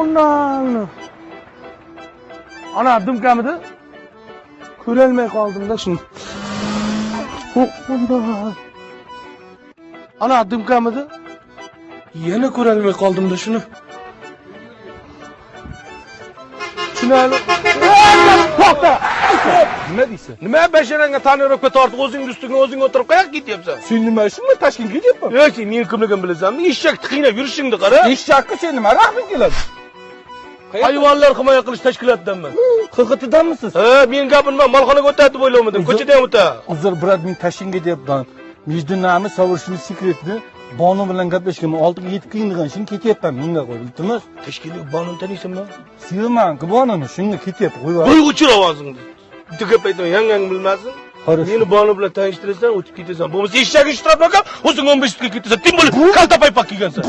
Ondan. Ana dumkamidi? Ko'rolmay qoldim-da shuni. Ondan. Ana dumkamidi? Yana ko'rolmay qoldim-da shuni. Shunali. To'xta. Nima deysan? Nima basharangga tonirovka tortib o'zing ustiga o'zing o'tirib qayoqqa ketyapsan? Sen nima shunga Toshkentga ketyapsan? Yoki men kimligimni bilasanmi? Eshakni qiynab yurishingni qara. Eshakka sen nima rahming keladi? Hayvonlar himoya qilish tashkilotidanman. Qiqitidanmisiz? Ha, men gapimni molxonaga o'tadi deb o'ylamadim. Ko'chada ham o'ta. Uzr, brат, men Toshkentga deyapman. Между нами совершенно секретni Bonu bilan gaplashganman. 6-7 qiyinligan shuni ketyapman menga qo'y. Iltimos. Tashkilot Bonuni taniysanmi? Sevman-ku Bonuni, shunga ketyapti. Qo'y. Qo'y o'chir ovozingni. Dikab aytma, yangang bilmasin. Meni Bonu bilan tanishtirasan, o'tib ketasan. Bo'lmasa eshak ishtirab bo'lgan, o'zing 15 ga ketasan. Tim bo'lib, kalta paypoq kiygansan.